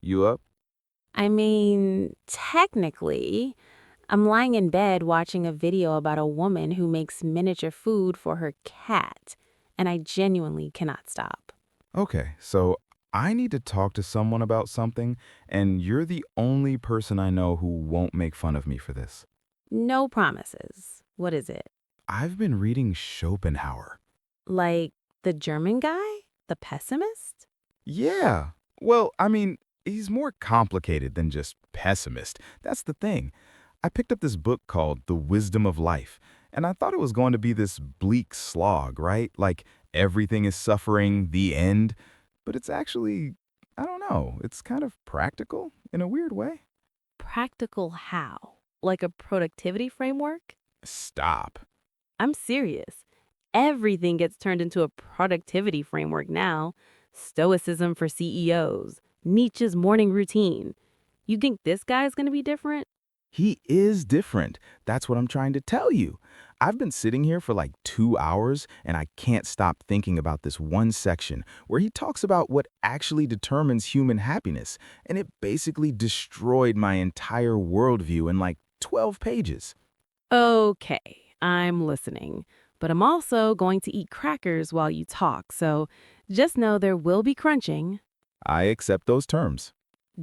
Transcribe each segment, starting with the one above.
You up? I mean, technically, I'm lying in bed watching a video about a woman who makes miniature food for her cat, and I genuinely cannot stop. Okay, so I need to talk to someone about something, and you're the only person I know who won't make fun of me for this. No promises. What is it? I've been reading Schopenhauer. Like the German guy? The pessimist? Yeah. Well, I mean, he's more complicated than just pessimist. That's the thing. I picked up this book called The Wisdom of Life, and I thought it was going to be this bleak slog, right? Like everything is suffering, the end. But it's actually, I don't know, it's kind of practical in a weird way. Practical how? Like a productivity framework? Stop. I'm serious. Everything gets turned into a productivity framework now. Stoicism for CEOs, Nietzsche's morning routine. You think this guy's gonna be different? He is different. That's what I'm trying to tell you. I've been sitting here for like 2 hours and I can't stop thinking about this one section where he talks about what actually determines human happiness, and it basically destroyed my entire worldview in like 12 pages. Okay, I'm listening. But I'm also going to eat crackers while you talk, so just know there will be crunching. I accept those terms.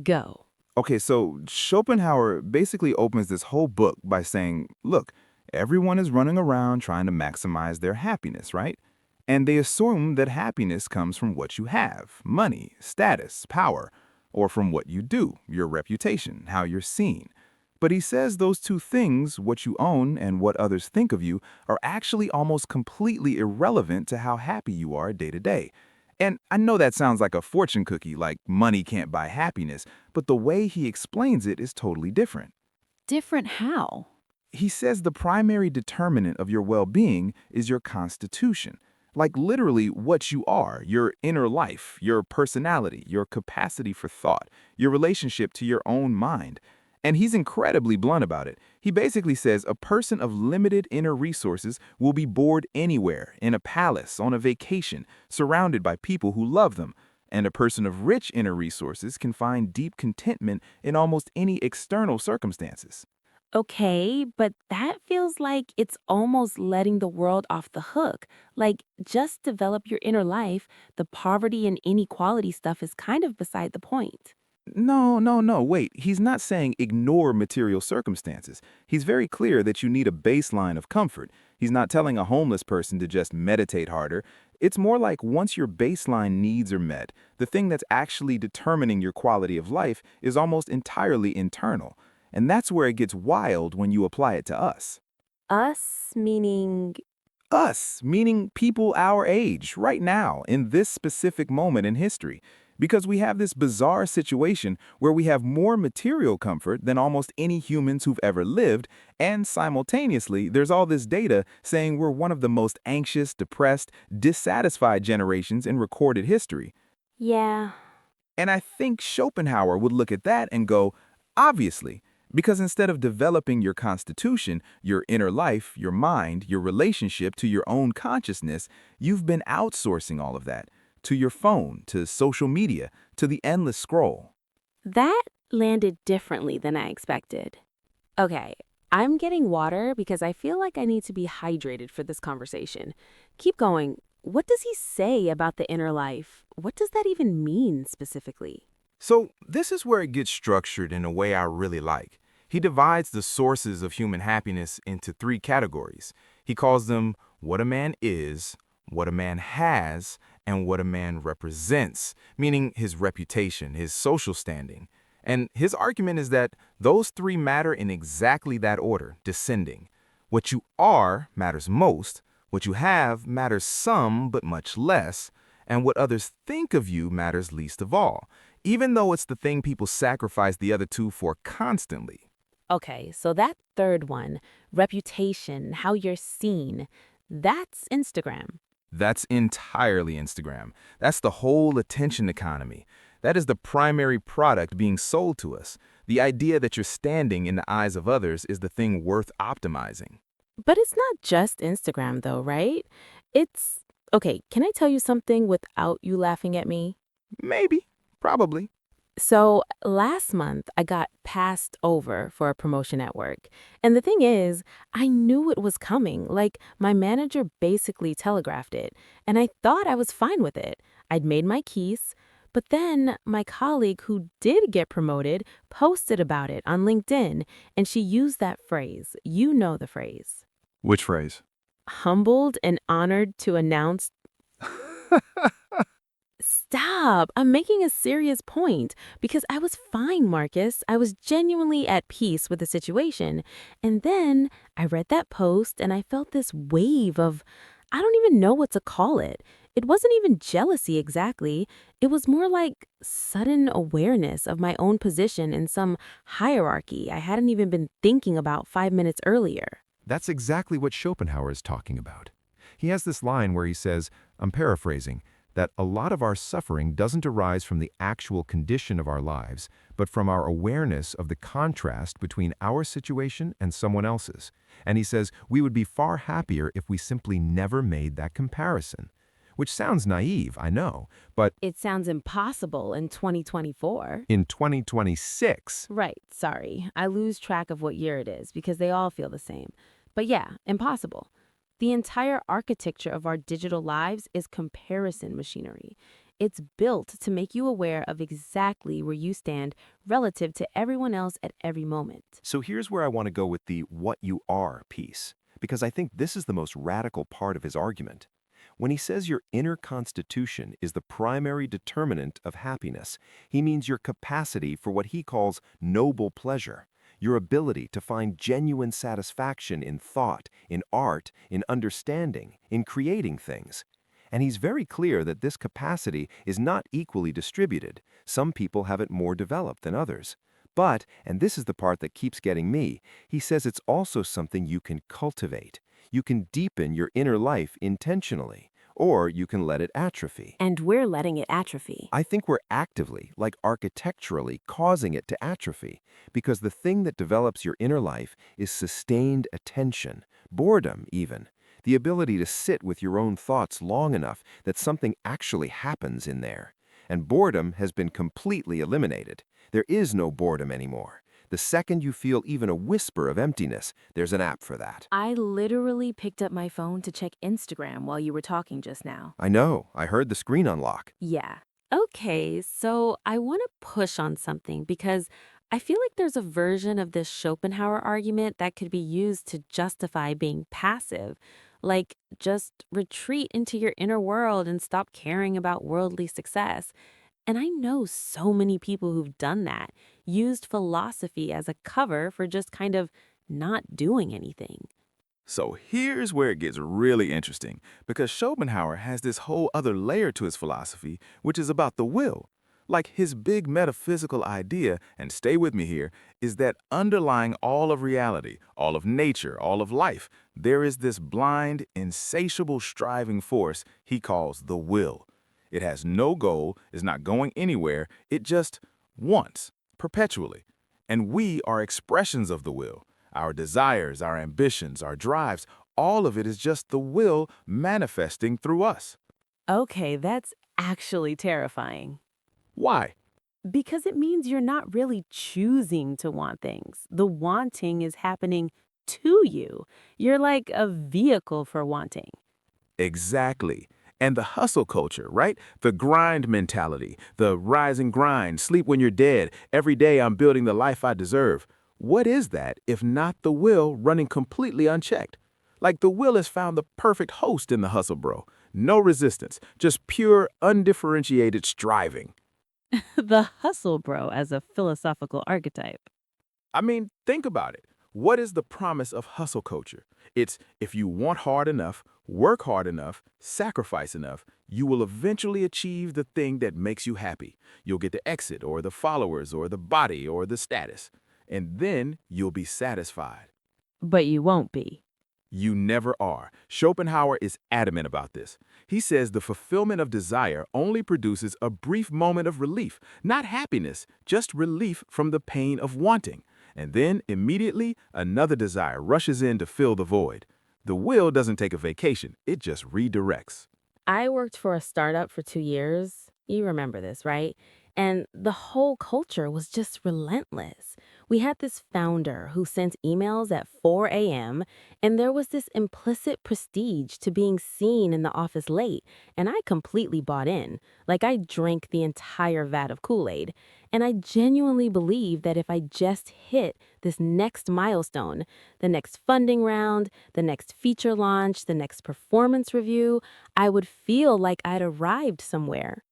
Go. Okay, so Schopenhauer basically opens this whole book by saying, look, everyone is running around trying to maximize their happiness, right? And they assume that happiness comes from what you have, money, status, power, or from what you do, your reputation, how you're seen. But he says those two things, what you own and what others think of you, are actually almost completely irrelevant to how happy you are day to day. And I know that sounds like a fortune cookie, like money can't buy happiness, but the way he explains it is totally different. Different how? He says the primary determinant of your well-being is your constitution, like literally what you are, your inner life, your personality, your capacity for thought, your relationship to your own mind. And he's incredibly blunt about it. He basically says a person of limited inner resources will be bored anywhere, in a palace, on a vacation, surrounded by people who love them. And a person of rich inner resources can find deep contentment in almost any external circumstances. Okay, but that feels like it's almost letting the world off the hook. Like, just develop your inner life. The poverty and inequality stuff is kind of beside the point. No, no, no, wait. He's not saying ignore material circumstances. He's very clear that you need a baseline of comfort. He's not telling a homeless person to just meditate harder. It's more like once your baseline needs are met, the thing that's actually determining your quality of life is almost entirely internal. And that's where it gets wild when you apply it to us. Us, meaning. Us, meaning people our age, right now, in this specific moment in history. Because we have this bizarre situation where we have more material comfort than almost any humans who've ever lived, and simultaneously, there's all this data saying we're one of the most anxious, depressed, dissatisfied generations in recorded history. Yeah. And I think Schopenhauer would look at that and go, obviously, because instead of developing your constitution, your inner life, your mind, your relationship to your own consciousness, you've been outsourcing all of that to your phone, to social media, to the endless scroll. That landed differently than I expected. Okay, I'm getting water because I feel like I need to be hydrated for this conversation. Keep going. What does he say about the inner life? What does that even mean specifically? So, this is where it gets structured in a way I really like. He divides the sources of human happiness into three categories. He calls them what a man is, what a man has, and what a man represents, meaning his reputation, his social standing. And his argument is that those three matter in exactly that order, descending. What you are matters most, what you have matters some but much less, and what others think of you matters least of all, even though it's the thing people sacrifice the other two for constantly. Okay, so that third one, reputation, how you're seen, that's Instagram. That's entirely Instagram. That's the whole attention economy. That is the primary product being sold to us. The idea that you're standing in the eyes of others is the thing worth optimizing. But it's not just Instagram though, right? It's okay, can I tell you something without you laughing at me? Maybe, probably. So last month, I got passed over for a promotion at work. And the thing is, I knew it was coming. Like, my manager basically telegraphed it. And I thought I was fine with it. I'd made my keys. But then my colleague who did get promoted posted about it on LinkedIn. And she used that phrase. You know the phrase. Which phrase? Humbled and honored to announce. Stop. I'm making a serious point because I was fine, Marcus. I was genuinely at peace with the situation. And then I read that post and I felt this wave of, I don't even know what to call it. It wasn't even jealousy exactly. It was more like sudden awareness of my own position in some hierarchy I hadn't even been thinking about 5 minutes earlier. That's exactly what Schopenhauer is talking about. He has this line where he says, I'm paraphrasing, that a lot of our suffering doesn't arise from the actual condition of our lives, but from our awareness of the contrast between our situation and someone else's. And he says we would be far happier if we simply never made that comparison. Which sounds naive, I know, but It sounds impossible in 2024. in 2026, Right, sorry. I lose track of what year it is because they all feel the same. But yeah, impossible. The entire architecture of our digital lives is comparison machinery. It's built to make you aware of exactly where you stand relative to everyone else at every moment. So here's where I want to go with the what you are piece, because I think this is the most radical part of his argument. When he says your inner constitution is the primary determinant of happiness, he means your capacity for what he calls noble pleasure, your ability to find genuine satisfaction in thought, in art, in understanding, in creating things. And he's very clear that this capacity is not equally distributed. Some people have it more developed than others. But, and this is the part that keeps getting me, he says it's also something you can cultivate. You can deepen your inner life intentionally, or you can let it atrophy. And we're letting it atrophy. I think we're actively, like architecturally, causing it to atrophy, because the thing that develops your inner life is sustained attention, boredom even, the ability to sit with your own thoughts long enough that something actually happens in there. And boredom has been completely eliminated. There is no boredom anymore. The second you feel even a whisper of emptiness, there's an app for that. I literally picked up my phone to check Instagram while you were talking just now. I know, I heard the screen unlock. Yeah. Okay, so I want to push on something because I feel like there's a version of this Schopenhauer argument that could be used to justify being passive. Like, just retreat into your inner world and stop caring about worldly success. And I know so many people who've done that, used philosophy as a cover for just kind of not doing anything. So here's where it gets really interesting, because Schopenhauer has this whole other layer to his philosophy, which is about the will. Like his big metaphysical idea, and stay with me here, is that underlying all of reality, all of nature, all of life, there is this blind, insatiable striving force he calls the will. It has no goal, is not going anywhere, it just wants, perpetually. And we are expressions of the will. Our desires, our ambitions, our drives, all of it is just the will manifesting through us. Okay, that's actually terrifying. Why? Because it means you're not really choosing to want things. The wanting is happening to you. You're like a vehicle for wanting. Exactly. And the hustle culture, right? The grind mentality, the rise and grind, sleep when you're dead, every day I'm building the life I deserve. What is that if not the will running completely unchecked? Like the will has found the perfect host in the hustle, bro. No resistance, just pure, undifferentiated striving. The hustle bro as a philosophical archetype. I mean, think about it. What is the promise of hustle culture? It's if you want hard enough, work hard enough, sacrifice enough, you will eventually achieve the thing that makes you happy. You'll get the exit or the followers or the body or the status. And then you'll be satisfied. But you won't be. You never are. Schopenhauer is adamant about this. He says the fulfillment of desire only produces a brief moment of relief, not happiness, just relief from the pain of wanting. And then, immediately, another desire rushes in to fill the void. The will doesn't take a vacation, it just redirects. I worked for a startup for 2 years. You remember this, right? And the whole culture was just relentless. We had this founder who sent emails at 4 a.m., and there was this implicit prestige to being seen in the office late, and I completely bought in. Like I drank the entire vat of Kool-Aid. And I genuinely believe that if I just hit this next milestone, the next funding round, the next feature launch, the next performance review, I would feel like I'd arrived somewhere.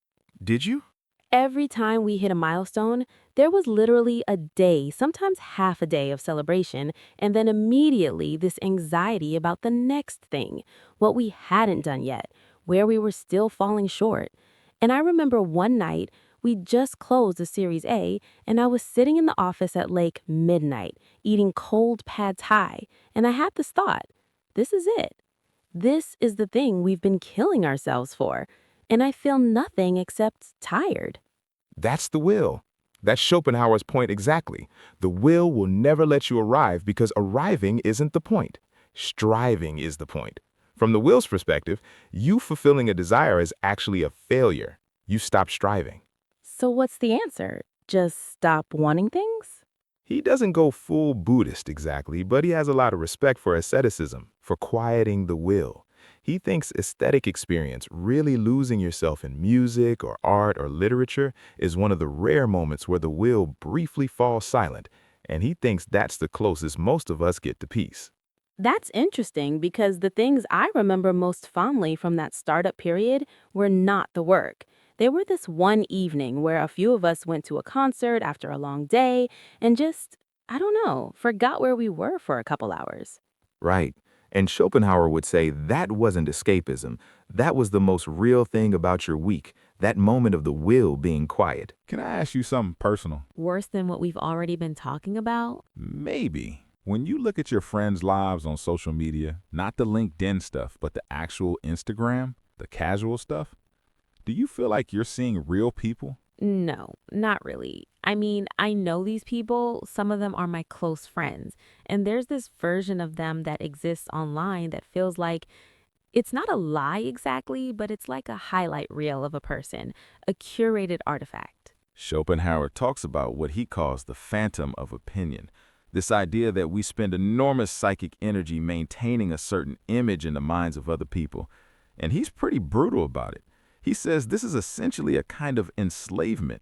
Did you? Every time we hit a milestone, there was literally a day, sometimes half a day of celebration, and then immediately this anxiety about the next thing, what we hadn't done yet, where we were still falling short. And I remember one night, we just closed the Series A, and I was sitting in the office at like midnight, eating cold pad thai, and I had this thought, this is it. This is the thing we've been killing ourselves for, and I feel nothing except tired. That's the will. That's Schopenhauer's point exactly. The will never let you arrive because arriving isn't the point. Striving is the point. From the will's perspective, you fulfilling a desire is actually a failure. You stop striving. So what's the answer? Just stop wanting things? He doesn't go full Buddhist exactly, but he has a lot of respect for asceticism, for quieting the will. He thinks aesthetic experience, really losing yourself in music or art or literature, is one of the rare moments where the will briefly falls silent, and he thinks that's the closest most of us get to peace. That's interesting because the things I remember most fondly from that startup period were not the work. They were this one evening where a few of us went to a concert after a long day and just, I don't know, forgot where we were for a couple hours. Right. And Schopenhauer would say that wasn't escapism. That was the most real thing about your week, that moment of the will being quiet. Can I ask you something personal? Worse than what we've already been talking about? Maybe. When you look at your friends' lives on social media, not the LinkedIn stuff, but the actual Instagram, the casual stuff, do you feel like you're seeing real people? No, not really. I mean, I know these people, some of them are my close friends, and there's this version of them that exists online that feels like it's not a lie exactly, but it's like a highlight reel of a person, a curated artifact. Schopenhauer talks about what he calls the phantom of opinion. This idea that we spend enormous psychic energy maintaining a certain image in the minds of other people. And he's pretty brutal about it. He says this is essentially a kind of enslavement.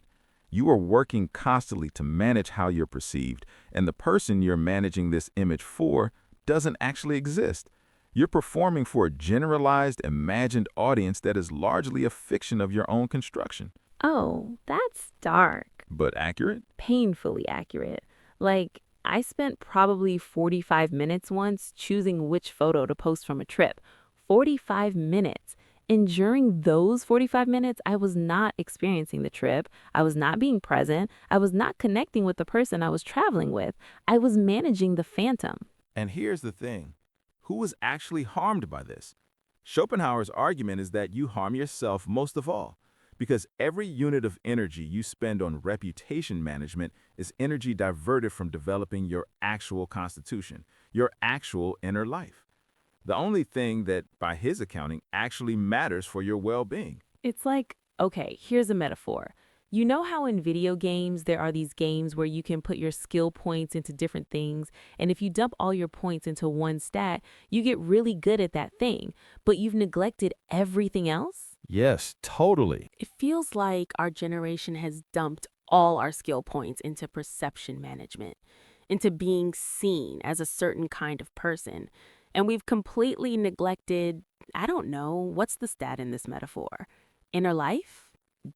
You are working constantly to manage how you're perceived, and the person you're managing this image for doesn't actually exist. You're performing for a generalized, imagined audience that is largely a fiction of your own construction. Oh, that's dark. But accurate? Painfully accurate. Like, I spent probably 45 minutes once choosing which photo to post from a trip. 45 minutes. And during those 45 minutes, I was not experiencing the trip. I was not being present. I was not connecting with the person I was traveling with. I was managing the phantom. And here's the thing. Who was actually harmed by this? Schopenhauer's argument is that you harm yourself most of all, because every unit of energy you spend on reputation management is energy diverted from developing your actual constitution, your actual inner life. The only thing that, by his accounting, actually matters for your well-being. It's like, okay, here's a metaphor. You know how in video games there are these games where you can put your skill points into different things, and if you dump all your points into one stat, you get really good at that thing, but you've neglected everything else? Yes, totally. It feels like our generation has dumped all our skill points into perception management, into being seen as a certain kind of person. And we've completely neglected, I don't know, what's the stat in this metaphor? Inner life?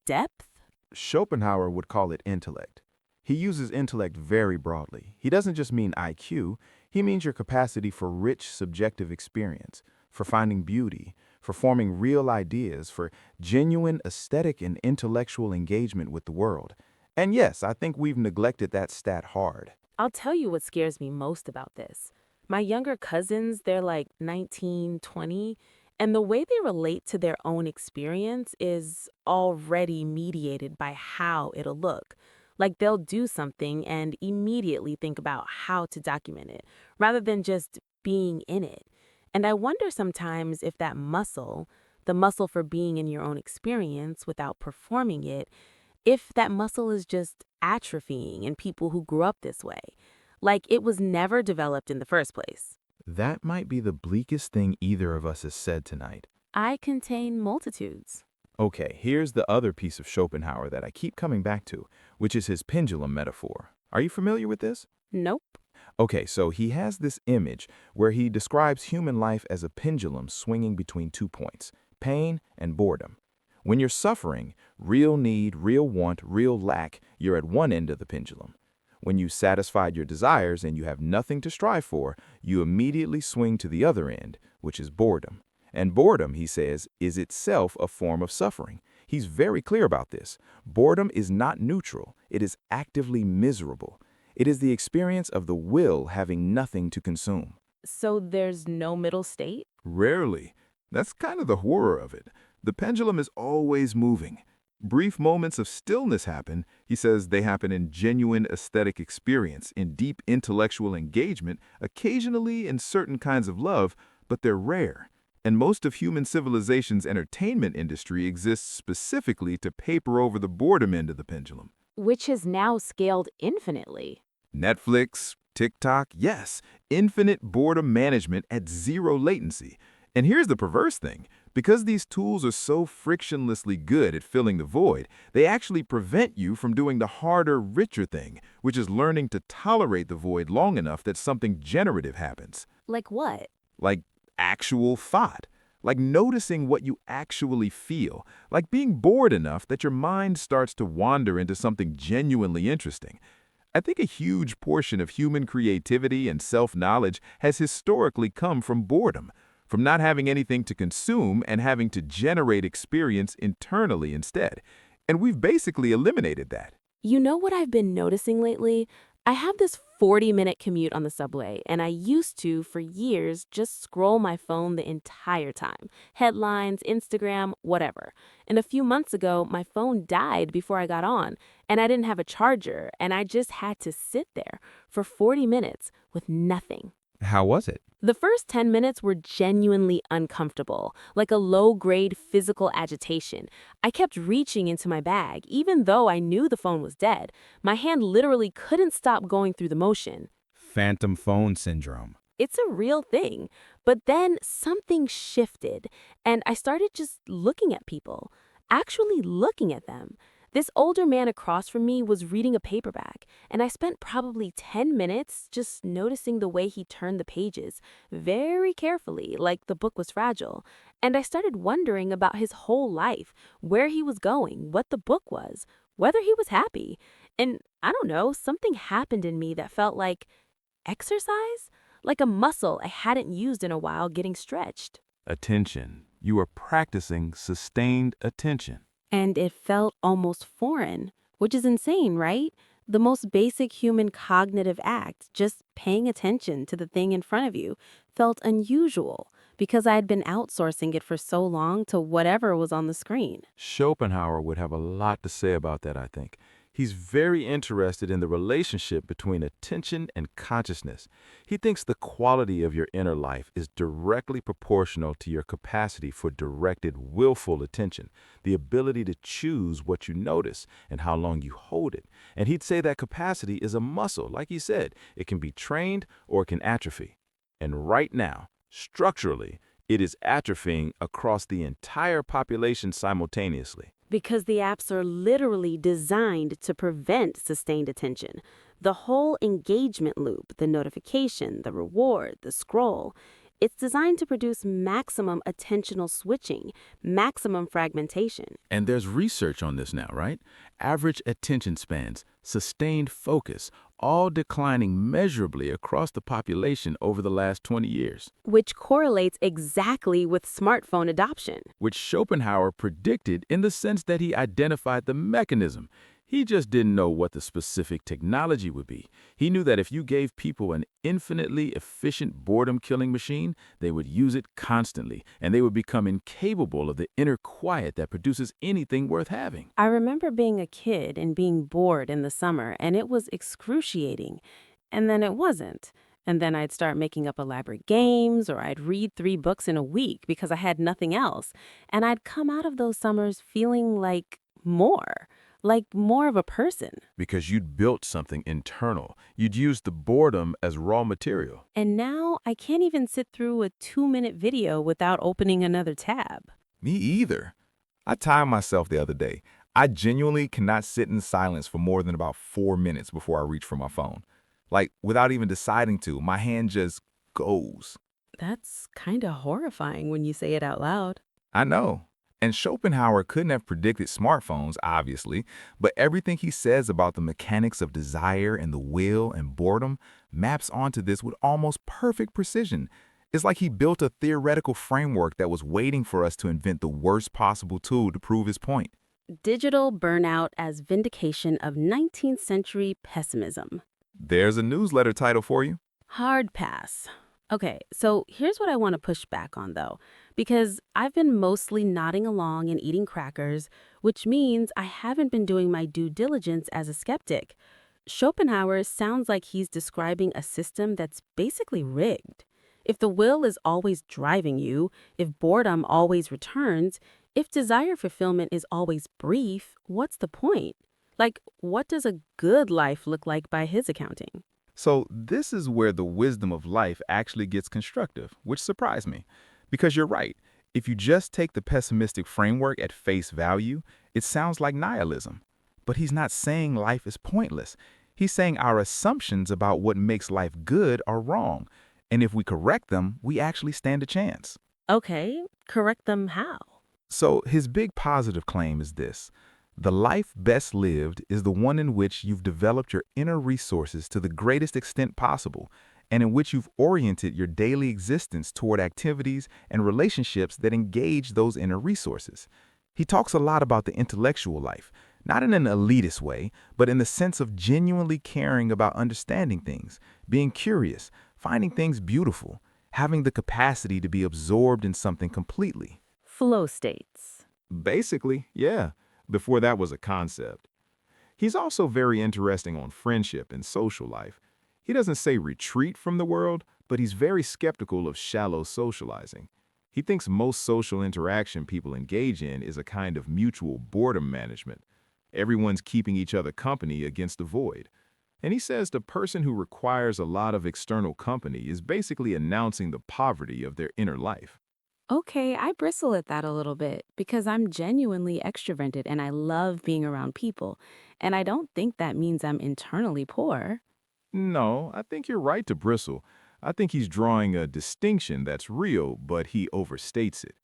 Depth? Schopenhauer would call it intellect. He uses intellect very broadly. He doesn't just mean IQ, he means your capacity for rich subjective experience, for finding beauty, for forming real ideas, for genuine aesthetic and intellectual engagement with the world. And yes, I think we've neglected that stat hard. I'll tell you what scares me most about this. My younger cousins, they're like 19, 20, and the way they relate to their own experience is already mediated by how it'll look. Like they'll do something and immediately think about how to document it, rather than just being in it. And I wonder sometimes if that muscle, the muscle for being in your own experience without performing it, if that muscle is just atrophying in people who grew up this way, like it was never developed in the first place. That might be the bleakest thing either of us has said tonight. I contain multitudes. Okay, here's the other piece of Schopenhauer that I keep coming back to, which is his pendulum metaphor. Are you familiar with this? Nope. Okay, so he has this image where he describes human life as a pendulum swinging between 2 points, pain and boredom. When you're suffering, real need, real want, real lack, you're at one end of the pendulum. When you satisfied your desires and you have nothing to strive for, you immediately swing to the other end, which is boredom. And boredom, he says, is itself a form of suffering. He's very clear about this. Boredom is not neutral. It is actively miserable. It is the experience of the will having nothing to consume. So there's no middle state? Rarely. That's kind of the horror of it. The pendulum is always moving. Brief moments of stillness happen. He says they happen in genuine aesthetic experience, in deep intellectual engagement, occasionally in certain kinds of love, but they're rare. And most of human civilization's entertainment industry exists specifically to paper over the boredom end of the pendulum. Which has now scaled infinitely. Netflix, TikTok, yes, infinite boredom management at zero latency. And here's the perverse thing. Because these tools are so frictionlessly good at filling the void, they actually prevent you from doing the harder, richer thing, which is learning to tolerate the void long enough that something generative happens. Like what? Like actual thought. Like noticing what you actually feel. Like being bored enough that your mind starts to wander into something genuinely interesting. I think a huge portion of human creativity and self-knowledge has historically come from boredom, from not having anything to consume and having to generate experience internally instead. And we've basically eliminated that. You know what I've been noticing lately? I have this 40-minute commute on the subway, and I used to, for years, just scroll my phone the entire time. Headlines, Instagram, whatever. And a few months ago, my phone died before I got on, and I didn't have a charger, and I just had to sit there for 40 minutes with nothing. How was it? The first 10 minutes were genuinely uncomfortable, like a low-grade physical agitation. I kept reaching into my bag, even though I knew the phone was dead. My hand literally couldn't stop going through the motion. Phantom phone syndrome. It's a real thing. But then something shifted, and I started just looking at people, actually looking at them. This older man across from me was reading a paperback, and I spent probably 10 minutes just noticing the way he turned the pages, very carefully, like the book was fragile. And I started wondering about his whole life, where he was going, what the book was, whether he was happy. And I don't know, something happened in me that felt like exercise, like a muscle I hadn't used in a while getting stretched. Attention. You are practicing sustained attention. And it felt almost foreign, which is insane, right? The most basic human cognitive act, just paying attention to the thing in front of you, felt unusual because I had been outsourcing it for so long to whatever was on the screen. Schopenhauer would have a lot to say about that, I think. He's very interested in the relationship between attention and consciousness. He thinks the quality of your inner life is directly proportional to your capacity for directed, willful attention, the ability to choose what you notice and how long you hold it. And he'd say that capacity is a muscle, like he said. It can be trained or it can atrophy. And right now, structurally, it is atrophying across the entire population simultaneously. Because the apps are literally designed to prevent sustained attention. The whole engagement loop, the notification, the reward, the scroll, it's designed to produce maximum attentional switching, maximum fragmentation. And there's research on this now, right? Average attention spans, sustained focus, all declining measurably across the population over the last 20 years. Which correlates exactly with smartphone adoption. Which Schopenhauer predicted in the sense that he identified the mechanism. He just didn't know what the specific technology would be. He knew that if you gave people an infinitely efficient boredom-killing machine, they would use it constantly, and they would become incapable of the inner quiet that produces anything worth having. I remember being a kid and being bored in the summer, and it was excruciating. And then it wasn't. And then I'd start making up elaborate games, or I'd read 3 books in a week because I had nothing else. And I'd come out of those summers feeling like more. like more of a person. Because you'd built something internal. You'd used the boredom as raw material. And now I can't even sit through a 2-minute video without opening another tab. Me either. I timed myself the other day. I genuinely cannot sit in silence for more than about 4 minutes before I reach for my phone. Like, without even deciding to, my hand just goes. That's kind of horrifying when you say it out loud. I know. And Schopenhauer couldn't have predicted smartphones, obviously, but everything he says about the mechanics of desire and the will and boredom maps onto this with almost perfect precision. It's like he built a theoretical framework that was waiting for us to invent the worst possible tool to prove his point. Digital burnout as vindication of 19th century pessimism. There's a newsletter title for you. Hard pass. Okay, so here's what I want to push back on, though, because I've been mostly nodding along and eating crackers, which means I haven't been doing my due diligence as a skeptic. Schopenhauer sounds like he's describing a system that's basically rigged. If the will is always driving you, if boredom always returns, if desire fulfillment is always brief, what's the point? Like, what does a good life look like by his accounting? So this is where the wisdom of life actually gets constructive, which surprised me. Because you're right, if you just take the pessimistic framework at face value, it sounds like nihilism. But he's not saying life is pointless. He's saying our assumptions about what makes life good are wrong. And if we correct them, we actually stand a chance. Okay, correct them how? So his big positive claim is this. The life best lived is the one in which you've developed your inner resources to the greatest extent possible, and in which you've oriented your daily existence toward activities and relationships that engage those inner resources. He talks a lot about the intellectual life, not in an elitist way, but in the sense of genuinely caring about understanding things, being curious, finding things beautiful, having the capacity to be absorbed in something completely. Flow states. Basically, yeah, before that was a concept. He's also very interesting on friendship and social life. He doesn't say retreat from the world, but he's very skeptical of shallow socializing. He thinks most social interaction people engage in is a kind of mutual boredom management. Everyone's keeping each other company against the void. And he says the person who requires a lot of external company is basically announcing the poverty of their inner life. Okay, I bristle at that a little bit because I'm genuinely extroverted and I love being around people. And I don't think that means I'm internally poor. No, I think you're right to bristle. I think he's drawing a distinction that's real, but he overstates it.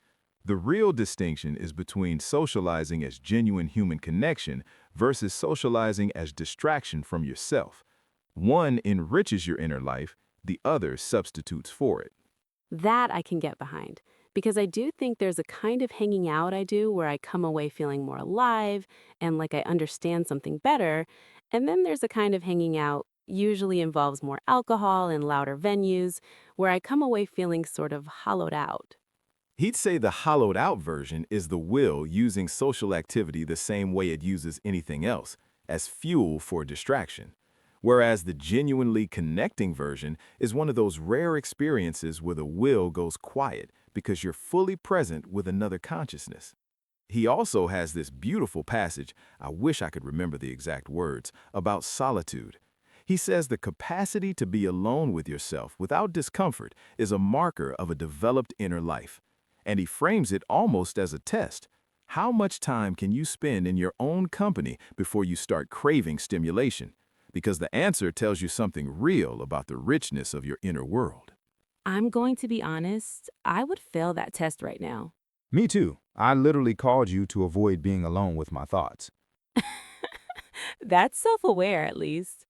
The real distinction is between socializing as genuine human connection versus socializing as distraction from yourself. One enriches your inner life, the other substitutes for it. That I can get behind because I do think there's a kind of hanging out I do where I come away feeling more alive and like I understand something better. And then there's a kind of hanging out, usually involves more alcohol and louder venues, where I come away feeling sort of hollowed out. He'd say the hollowed out version is the will using social activity the same way it uses anything else, as fuel for distraction. Whereas the genuinely connecting version is one of those rare experiences where the will goes quiet because you're fully present with another consciousness. He also has this beautiful passage, I wish I could remember the exact words, about solitude. He says the capacity to be alone with yourself without discomfort is a marker of a developed inner life. And he frames it almost as a test. How much time can you spend in your own company before you start craving stimulation? Because the answer tells you something real about the richness of your inner world. I'm going to be honest, I would fail that test right now. Me too. I literally called you to avoid being alone with my thoughts. That's self-aware, at least.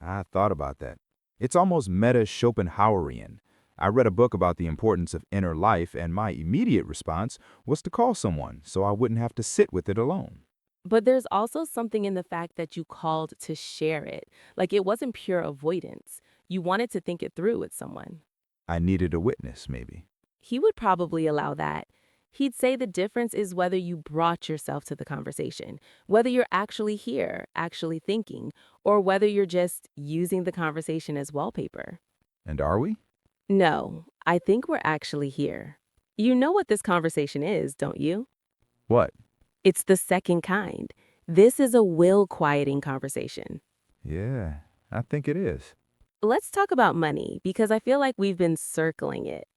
I thought about that. It's almost meta-Schopenhauerian. I read a book about the importance of inner life, and my immediate response was to call someone so I wouldn't have to sit with it alone. But there's also something in the fact that you called to share it. Like it wasn't pure avoidance. You wanted to think it through with someone. I needed a witness, maybe. He would probably allow that. He'd say the difference is whether you brought yourself to the conversation, whether you're actually here, actually thinking, or whether you're just using the conversation as wallpaper. And are we? No, I think we're actually here. You know what this conversation is, don't you? What? It's the second kind. This is a will-quieting conversation. Yeah, I think it is. Let's talk about money, because I feel like we've been circling it.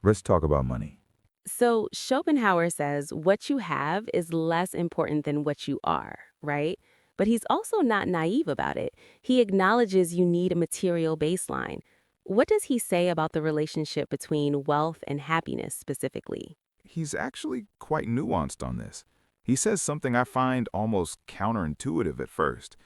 Let's talk about money. So Schopenhauer says what you have is less important than what you are, right? But he's also not naive about it. He acknowledges you need a material baseline. What does he say about the relationship between wealth and happiness specifically? He's actually quite nuanced on this. He says something I find almost counterintuitive at first.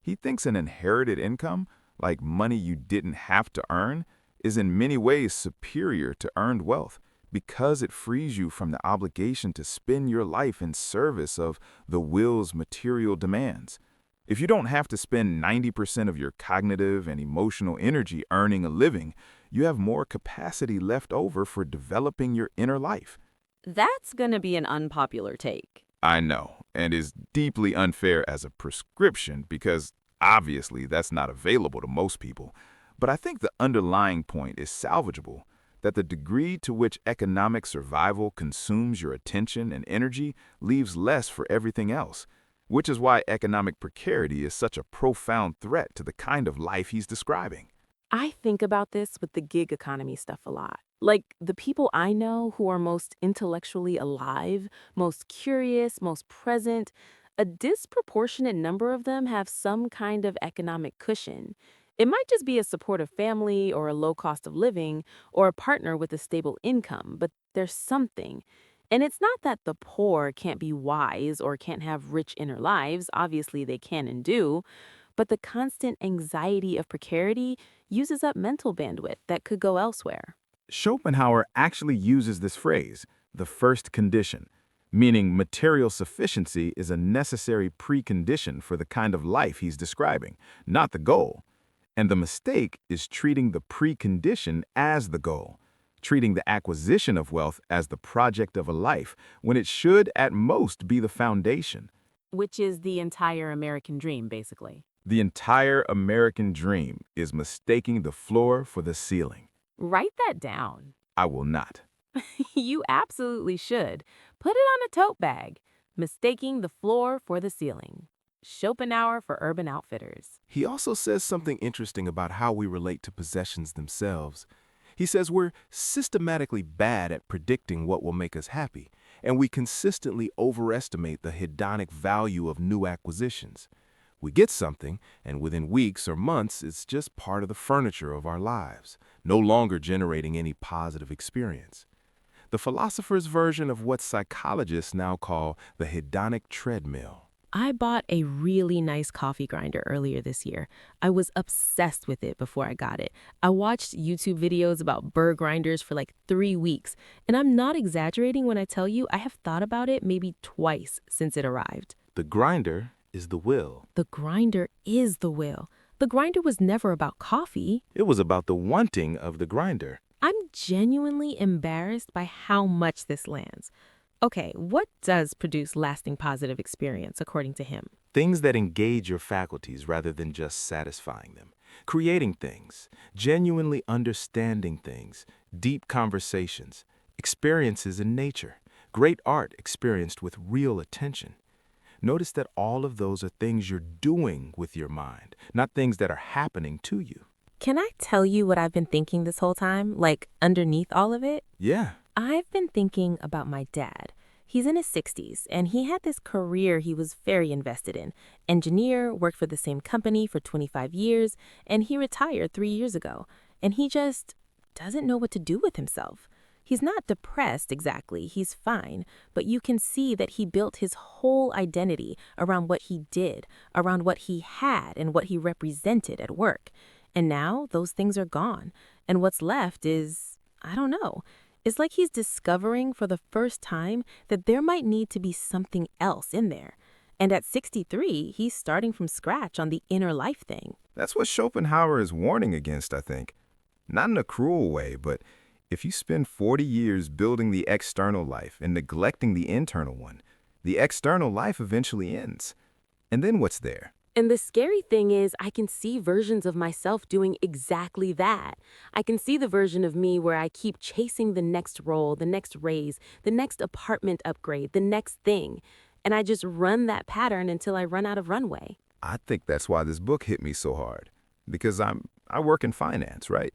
He thinks an inherited income, like money you didn't have to earn, is in many ways superior to earned wealth because it frees you from the obligation to spend your life in service of the will's material demands. If you don't have to spend 90% of your cognitive and emotional energy earning a living, you have more capacity left over for developing your inner life. That's gonna be an unpopular take. I know, and is deeply unfair as a prescription because obviously that's not available to most people. But I think the underlying point is salvageable, that the degree to which economic survival consumes your attention and energy leaves less for everything else, which is why economic precarity is such a profound threat to the kind of life he's describing. I think about this with the gig economy stuff a lot. Like the people I know who are most intellectually alive, most curious, most present, a disproportionate number of them have some kind of economic cushion. It might just be a supportive family or a low cost of living or a partner with a stable income, but there's something. And it's not that the poor can't be wise or can't have rich inner lives. Obviously, they can and do. But the constant anxiety of precarity uses up mental bandwidth that could go elsewhere. Schopenhauer actually uses this phrase, the first condition, meaning material sufficiency is a necessary precondition for the kind of life he's describing, not the goal. And the mistake is treating the precondition as the goal, treating the acquisition of wealth as the project of a life, when it should at most be the foundation. Which is the entire American dream, basically. The entire American dream is mistaking the floor for the ceiling. Write that down. I will not. You absolutely should. Put it on a tote bag. Mistaking the floor for the ceiling. Schopenhauer for Urban Outfitters. He also says something interesting about how we relate to possessions themselves. He says we're systematically bad at predicting what will make us happy, and we consistently overestimate the hedonic value of new acquisitions. We get something, and within weeks or months, it's just part of the furniture of our lives, no longer generating any positive experience. The philosopher's version of what psychologists now call the hedonic treadmill. I bought a really nice coffee grinder earlier this year. I was obsessed with it before I got it. I watched YouTube videos about burr grinders for like 3 weeks, and I'm not exaggerating when I tell you I have thought about it maybe twice since it arrived. The grinder is the will. The grinder is the will. The grinder was never about coffee. It was about the wanting of the grinder. I'm genuinely embarrassed by how much this lands. Okay, what does produce lasting positive experience according to him? Things that engage your faculties rather than just satisfying them. Creating things, genuinely understanding things, deep conversations, experiences in nature, great art experienced with real attention. Notice that all of those are things you're doing with your mind, not things that are happening to you. Can I tell you what I've been thinking this whole time, like underneath all of it? Yeah. I've been thinking about my dad. He's in his 60s, and he had this career he was very invested in. Engineer, worked for the same company for 25 years, and he retired 3 years ago. And he just doesn't know what to do with himself. He's not depressed exactly, he's fine, but you can see that he built his whole identity around what he did, around what he had and what he represented at work. And now those things are gone, and what's left is, I don't know. It's like he's discovering for the first time that there might need to be something else in there. And at 63, he's starting from scratch on the inner life thing. That's what Schopenhauer is warning against, I think. Not in a cruel way, but if you spend 40 years building the external life and neglecting the internal one, the external life eventually ends. And then what's there? And the scary thing is I can see versions of myself doing exactly that. I can see the version of me where I keep chasing the next role, the next raise, the next apartment upgrade, the next thing. and I just run that pattern until I run out of runway. I think that's why this book hit me so hard. Because I work in finance, right?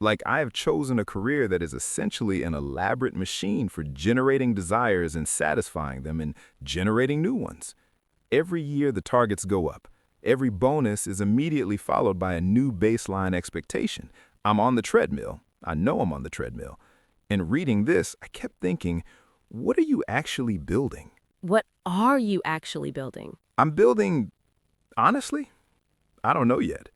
Like, I have chosen a career that is essentially an elaborate machine for generating desires and satisfying them and generating new ones. Every year the targets go up. Every bonus is immediately followed by a new baseline expectation. I'm on the treadmill. I know I'm on the treadmill. And reading this, I kept thinking, what are you actually building? What are you actually building? I'm building, honestly, I don't know yet.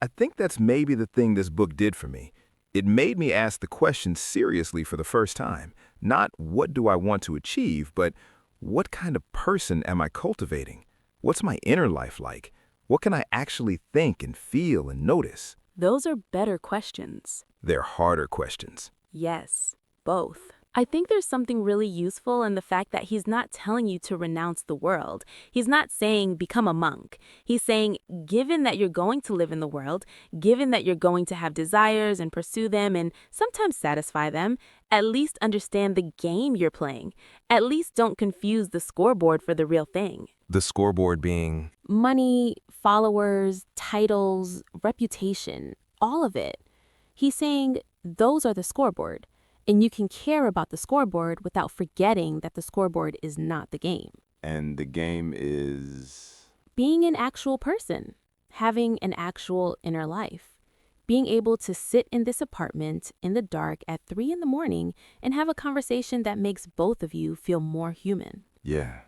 I think that's maybe the thing this book did for me. It made me ask the question seriously for the first time. Not what do I want to achieve, but what kind of person am I cultivating? What's my inner life like? What can I actually think and feel and notice? Those are better questions. They're harder questions. Yes, both. I think there's something really useful in the fact that he's not telling you to renounce the world. He's not saying become a monk. He's saying, given that you're going to live in the world, given that you're going to have desires and pursue them and sometimes satisfy them, at least understand the game you're playing. At least don't confuse the scoreboard for the real thing. The scoreboard being... Money, followers, titles, reputation, all of it. He's saying those are the scoreboard. And you can care about the scoreboard without forgetting that the scoreboard is not the game. And the game is... Being an actual person, having an actual inner life, being able to sit in this apartment in the dark at 3 in the morning and have a conversation that makes both of you feel more human. Yeah,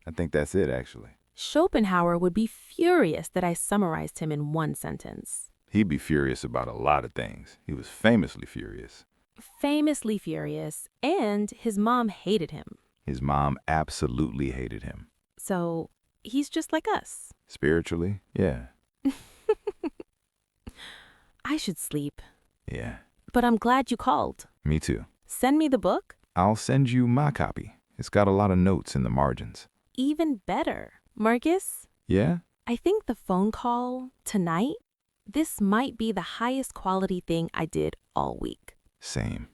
I think that's it, actually. Schopenhauer would be furious that I summarized him in one sentence. He'd be furious about a lot of things. He was famously furious. Famously furious, and his mom hated him. His mom absolutely hated him. So he's just like us. Spiritually, yeah. I should sleep. Yeah, But I'm glad you called. me too. Send me the book? I'll send you my copy. It's got a lot of notes in the margins. Even better. Marcus, Yeah? I think the phone call tonight, this might be the highest quality thing I did all week. Same.